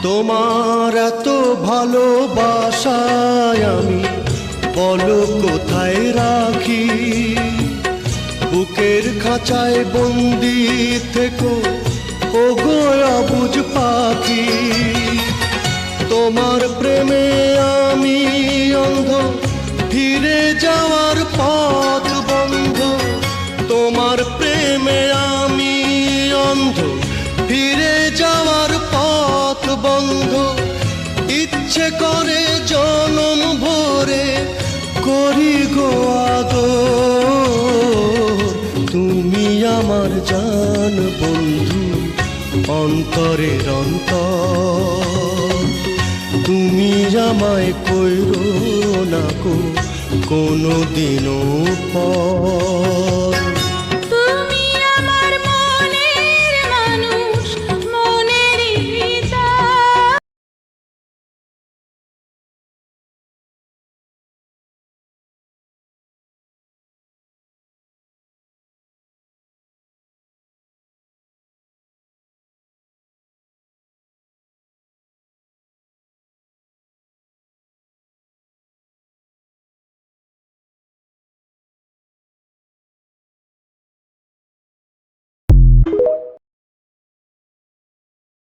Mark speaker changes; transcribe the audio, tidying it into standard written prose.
Speaker 1: তোমার এত ভালোবাসায় আমি বলো কোথায় রাখি। বুকের খাঁচায় বন্দি থেকো ওগো অবুঝ পাখি। তোমার প্রেমে আমি অন্ধ, ফিরে যাওয়ার পথ বন্ধ। তোমার প্রেমে আমি অন্ধ, ফিরে যাওয়ার পথ বন্ধ। ইচ্ছে করে জনম ভরে করি গো আদর। তুমি আমার জান বন্ধু, অন্তরের অন্তর। তুমি আমায় কইরো না গো কোনো দিনও পর।